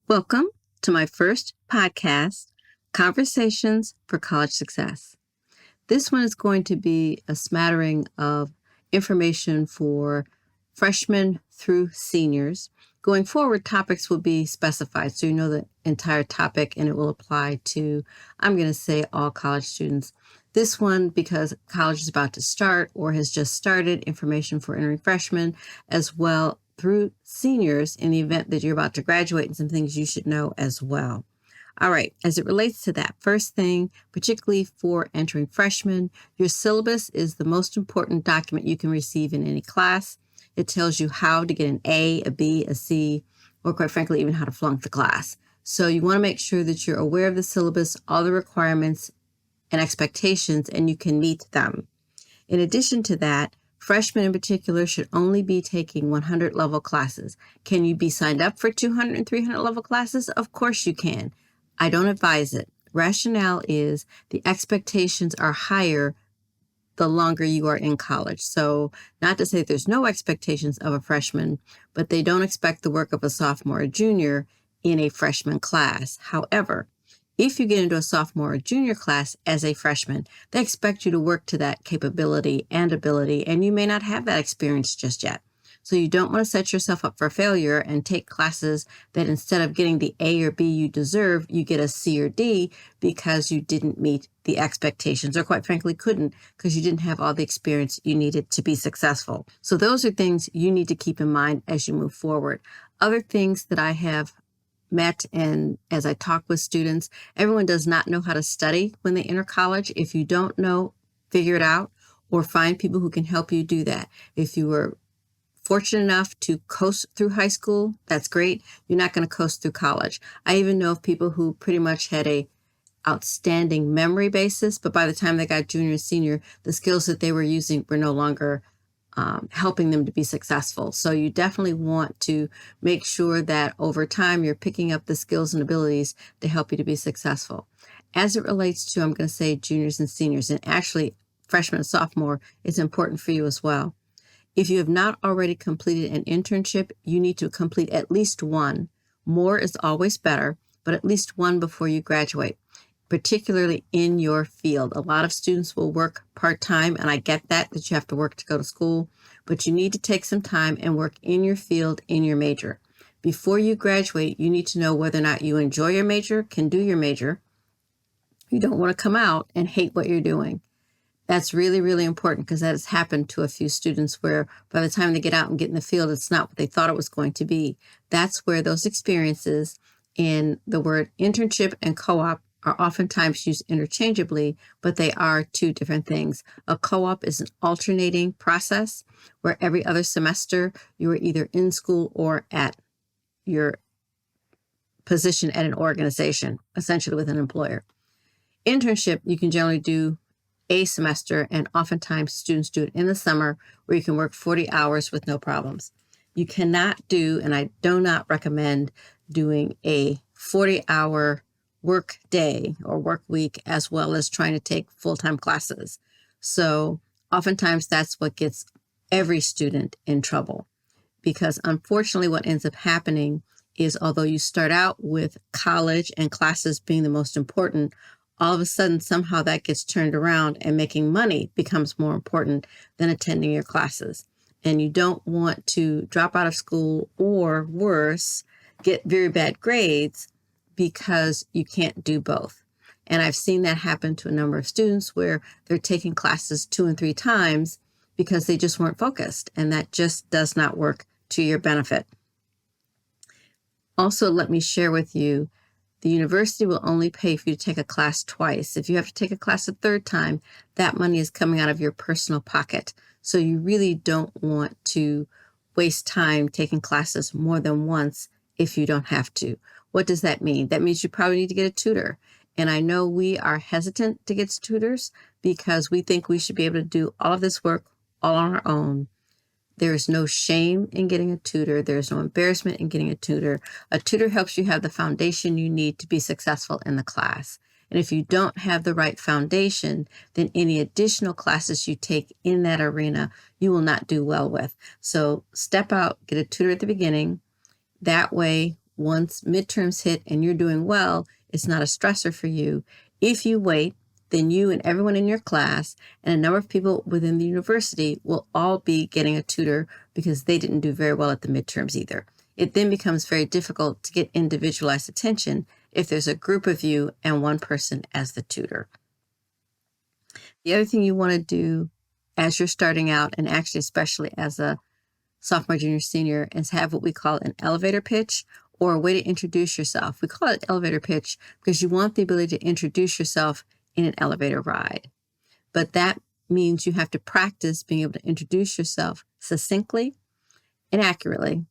Welcome to my first podcast, Conversations for College Success. This one is going to be a smattering of information for freshmen through seniors. Going forward, topics will be specified, so you know the entire topic and it will apply to, I'm going to say, all college students. This one, because college is about to start or has just started, information for entering freshmen, as well through seniors in the event that you're about to graduate, and some things you should know as well. All right, as it relates to that, first thing, particularly for entering freshmen, your syllabus is the most important document you can receive in any class. It tells you how to get an A, a B, a C, or quite frankly, even how to flunk the class. So you want to make sure that you're aware of the syllabus, all the requirements and expectations, and you can meet them. In addition to that, freshmen in particular should only be taking 100 level classes. Can you be signed up for 200 and 300 level classes? Of course you can. I don't advise it. Rationale is the expectations are higher the longer you are in college. So not to say there's no expectations of a freshman, but they don't expect the work of a sophomore or junior in a freshman class. However, if you get into a sophomore or junior class as a freshman, they expect you to work to that capability and ability, and you may not have that experience just yet. So you don't want to set yourself up for failure and take classes that instead of getting the A or B you deserve, you get a C or D because you didn't meet the expectations, or quite frankly couldn't because you didn't have all the experience you needed to be successful. So those are things you need to keep in mind as you move forward. Other things that I have met and as I talk with students, everyone does not know how to study when they enter college. If you don't know, figure it out or find people who can help you do that. If you were fortunate enough to coast through high school, that's great. You're not going to coast through college. I even know of people who pretty much had a outstanding memory basis, but by the time they got junior and senior, the skills that they were using were no longer helping them to be successful. So you definitely want to make sure that over time you're picking up the skills and abilities to help you to be successful. As it relates to, I'm going to say juniors and seniors, and actually freshman and sophomore is important for you as well. If you have not already completed an internship, you need to complete at least one. More is always better, but at least one before you graduate, particularly in your field. A lot of students will work part-time, and I get that you have to work to go to school, but you need to take some time and work in your field, in your major. Before you graduate, you need to know whether or not you enjoy your major, can do your major. You don't want to come out and hate what you're doing. That's really, really important because that has happened to a few students where by the time they get out and get in the field, it's not what they thought it was going to be. That's where those experiences in the word internship and co-op are oftentimes used interchangeably, but they are two different things. A co-op is an alternating process where every other semester you are either in school or at your position at an organization, essentially with an employer. Internship, you can generally do a semester, and oftentimes students do it in the summer where you can work 40 hours with no problems. You cannot do, and I do not recommend doing a 40-hour work day or work week as well as trying to take full-time classes. So oftentimes that's what gets every student in trouble because unfortunately what ends up happening is although you start out with college and classes being the most important, all of a sudden, somehow that gets turned around and making money becomes more important than attending your classes. And you don't want to drop out of school or worse, get very bad grades because you can't do both. And I've seen that happen to a number of students where they're taking classes 2 and 3 times because they just weren't focused. And that just does not work to your benefit. Also, let me share with you, the university will only pay for you to take a class twice. If you have to take a class a third time, that money is coming out of your personal pocket. So you really don't want to waste time taking classes more than once if you don't have to. What does that mean? That means you probably need to get a tutor. And I know we are hesitant to get tutors because we think we should be able to do all of this work all on our own. There is no shame in getting a tutor. There is no embarrassment in getting a tutor. A tutor helps you have the foundation you need to be successful in the class. And if you don't have the right foundation, then any additional classes you take in that arena, you will not do well with. So step out, get a tutor at the beginning. That way, once midterms hit and you're doing well, it's not a stressor for you. If you wait, then you and everyone in your class and a number of people within the university will all be getting a tutor because they didn't do very well at the midterms either. It then becomes very difficult to get individualized attention if there's a group of you and one person as the tutor. The other thing you want to do as you're starting out, and actually especially as a sophomore, junior, senior, is have what we call an elevator pitch, or a way to introduce yourself. We call it elevator pitch because you want the ability to introduce yourself in an elevator ride. But that means you have to practice being able to introduce yourself succinctly and accurately,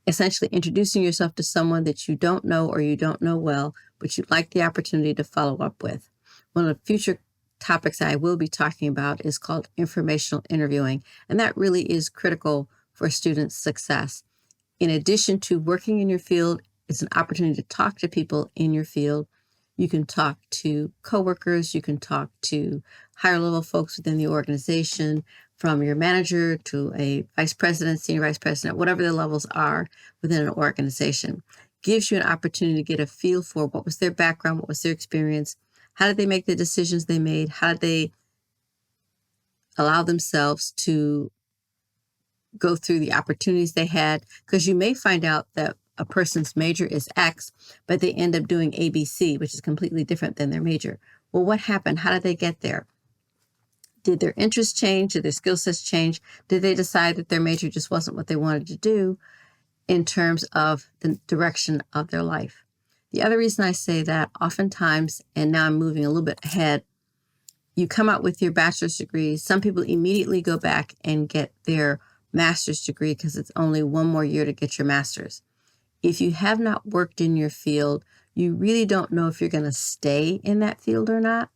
essentially introducing yourself to someone that you don't know or you don't know well, but you'd like the opportunity to follow up with. One of the future topics I will be talking about is called informational interviewing, and that really is critical for students' success. In addition to working in your field, it's an opportunity to talk to people in your field. You can talk to coworkers, you can talk to higher level folks within the organization, from your manager to a vice president, senior vice president, whatever the levels are within an organization. Gives you an opportunity to get a feel for what was their background, what was their experience, how did they make the decisions they made, how did they allow themselves to go through the opportunities they had, because you may find out that a person's major is X, but they end up doing ABC, which is completely different than their major. Well, what happened? How did they get there? Did their interests change? Did their skill sets change? Did they decide that their major just wasn't what they wanted to do in terms of the direction of their life? The other reason I say that oftentimes, and now I'm moving a little bit ahead, you come out with your bachelor's degree. Some people immediately go back and get their master's degree because it's only one more year to get your master's. If you have not worked in your field, you really don't know if you're going to stay in that field or not.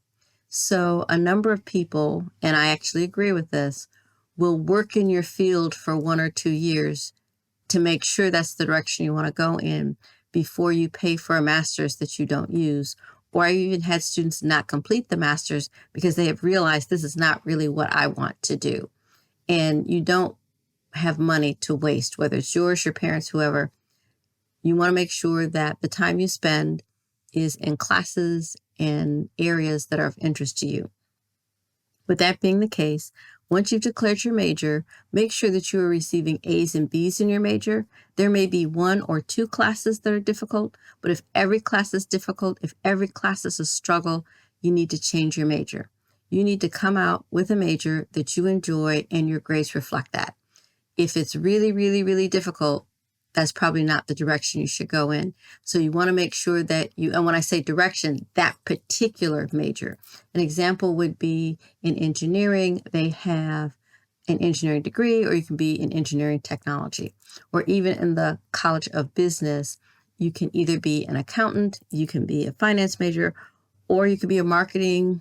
So a number of people, and I actually agree with this, will work in your field for 1 or 2 years to make sure that's the direction you want to go in before you pay for a master's that you don't use. Or I even had students not complete the master's because they have realized this is not really what I want to do. And you don't have money to waste, whether it's yours, your parents, whoever. You want to make sure that the time you spend is in classes and areas that are of interest to you. With that being the case, once you've declared your major, make sure that you are receiving A's and B's in your major. There may be 1 or 2 classes that are difficult, but if every class is difficult, if every class is a struggle, you need to change your major. You need to come out with a major that you enjoy and your grades reflect that. If it's really, really, really difficult, that's probably not the direction you should go in. So you want to make sure that you, and when I say direction, that particular major. An example would be in engineering, they have an engineering degree, or you can be in engineering technology. Or even in the College of Business, you can either be an accountant, you can be a finance major, or you could be a marketing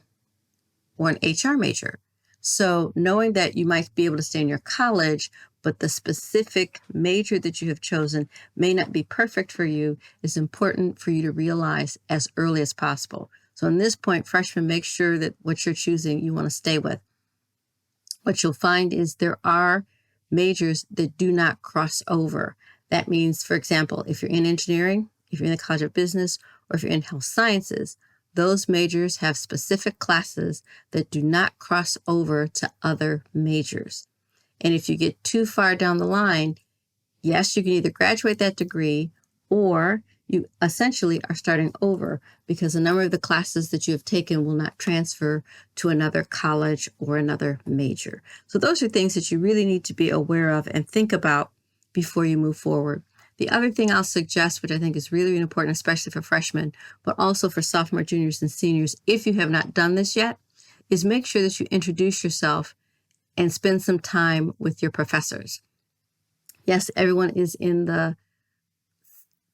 or an HR major. So knowing that you might be able to stay in your college, but the specific major that you have chosen may not be perfect for you is important for you to realize as early as possible. So in this point, freshmen, make sure that what you're choosing you want to stay with. What you'll find is there are majors that do not cross over. That means, for example, if you're in engineering, if you're in the College of Business, or if you're in health sciences, those majors have specific classes that do not cross over to other majors. And if you get too far down the line, yes, you can either graduate that degree or you essentially are starting over because a number of the classes that you have taken will not transfer to another college or another major. So those are things that you really need to be aware of and think about before you move forward. The other thing I'll suggest, which I think is really, really important, especially for freshmen, but also for sophomore, juniors, and seniors, if you have not done this yet, is make sure that you introduce yourself and spend some time with your professors. Yes, everyone is in the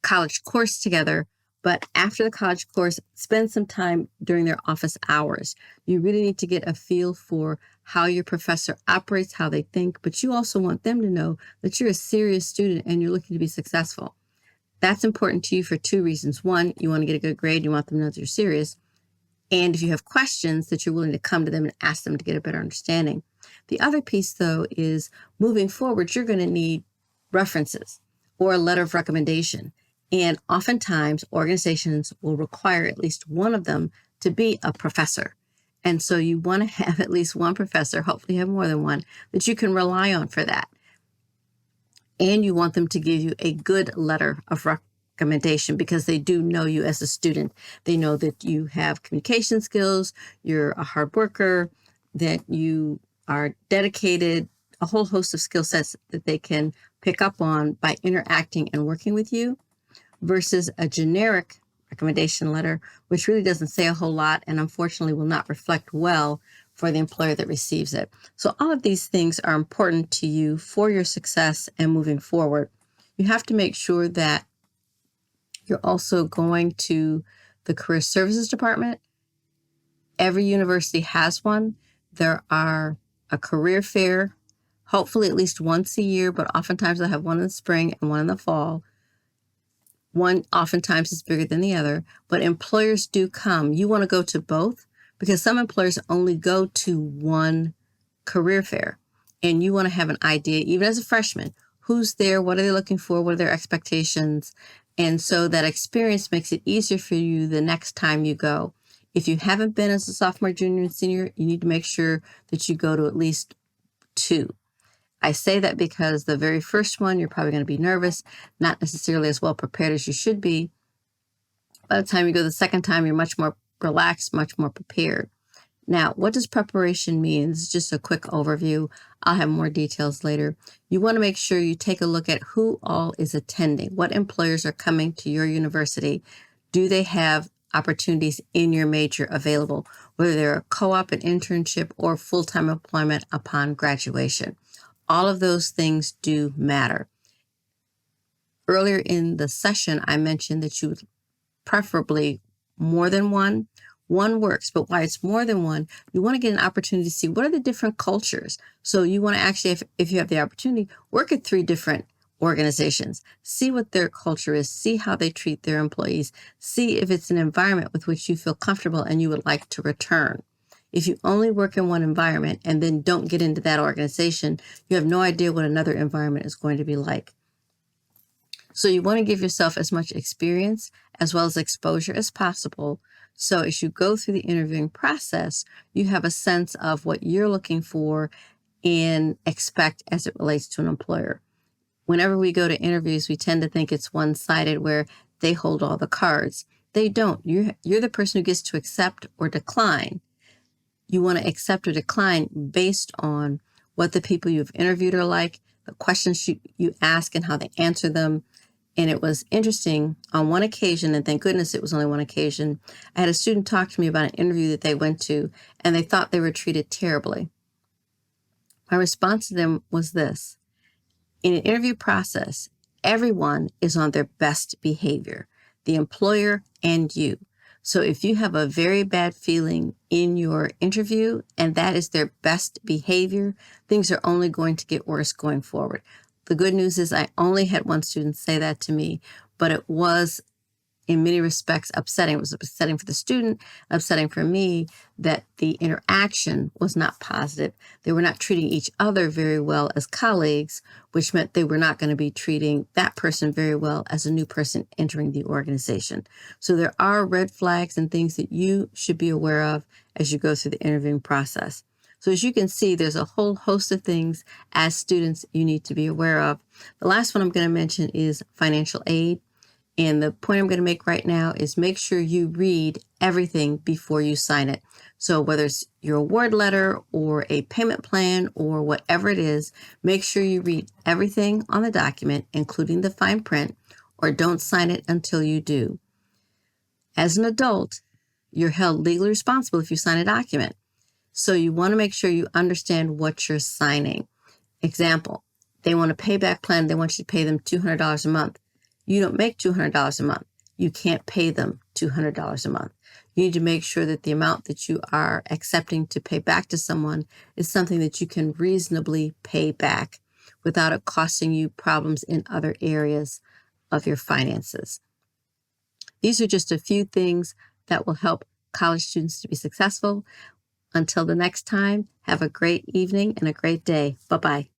college course together, but after the college course, spend some time during their office hours. You really need to get a feel for how your professor operates, how they think, but you also want them to know that you're a serious student and you're looking to be successful. That's important to you for 2 reasons. One, you want to get a good grade. You want them to know that you're serious. And if you have questions, that you're willing to come to them and ask them to get a better understanding. The other piece, though, is moving forward, you're going to need references, or a letter of recommendation. And oftentimes, organizations will require at least one of them to be a professor. And so you want to have at least one professor, hopefully you have more than one, that you can rely on for that. And you want them to give you a good letter of recommendation because they do know you as a student. They know that you have communication skills, you're a hard worker, that you are dedicated, a whole host of skill sets that they can pick up on by interacting and working with you, versus a generic recommendation letter, which really doesn't say a whole lot and unfortunately will not reflect well for the employer that receives it. So all of these things are important to you for your success and moving forward. You have to make sure that you're also going to the Career Services Department. Every university has one. There are a career fair, hopefully at least once a year, but oftentimes they'll have one in the spring and one in the fall. One oftentimes is bigger than the other, but employers do come. You want to go to both because some employers only go to one career fair, and you want to have an idea, even as a freshman, who's there, what are they looking for, what are their expectations, and so that experience makes it easier for you the next time you go. If you haven't been as a sophomore, junior, and senior, you need to make sure that you go to at least 2. I say that because the very first one, you're probably going to be nervous, not necessarily as well prepared as you should be. By the time you go the second time, you're much more relaxed, much more prepared. Now, what does preparation mean? This is just a quick overview. I'll have more details later. You want to make sure you take a look at who all is attending, what employers are coming to your university. Do they have opportunities in your major available, whether they're a co-op, an internship, or full-time employment upon graduation? All of those things do matter. Earlier in the session, I mentioned that you would preferably more than one. One works, but why it's more than one, you want to get an opportunity to see what are the different cultures. So you want to actually, if you have the opportunity, work at 3 different organizations. See what their culture is, see how they treat their employees, see if it's an environment with which you feel comfortable and you would like to return. If you only work in one environment and then don't get into that organization, you have no idea what another environment is going to be like. So you want to give yourself as much experience as well as exposure as possible. So as you go through the interviewing process, you have a sense of what you're looking for and expect as it relates to an employer. Whenever we go to interviews, we tend to think it's one-sided where they hold all the cards. They don't. You're the person who gets to accept or decline. You want to accept or decline based on what the people you've interviewed are like, the questions you ask and how they answer them. And it was interesting on one occasion, and thank goodness it was only one occasion, I had a student talk to me about an interview that they went to, and they thought they were treated terribly. My response to them was this: in an interview process, everyone is on their best behavior, the employer and you. So if you have a very bad feeling in your interview and that is their best behavior, things are only going to get worse going forward. The good news is I only had one student say that to me, but it was in many respects upsetting. It was upsetting for the student, upsetting for me that the interaction was not positive. They were not treating each other very well as colleagues, which meant they were not going to be treating that person very well as a new person entering the organization. So there are red flags and things that you should be aware of as you go through the interviewing process. So as you can see, there's a whole host of things as students you need to be aware of. The last one I'm going to mention is financial aid. And the point I'm going to make right now is make sure you read everything before you sign it. So whether it's your award letter or a payment plan or whatever it is, make sure you read everything on the document, including the fine print, or don't sign it until you do. As an adult, you're held legally responsible if you sign a document. So you want to make sure you understand what you're signing. Example, they want a payback plan. They want you to pay them $200 a month. You don't make $200 a month. You can't pay them $200 a month. You need to make sure that the amount that you are accepting to pay back to someone is something that you can reasonably pay back without it costing you problems in other areas of your finances. These are just a few things that will help college students to be successful. Until the next time, have a great evening and a great day. Bye-bye.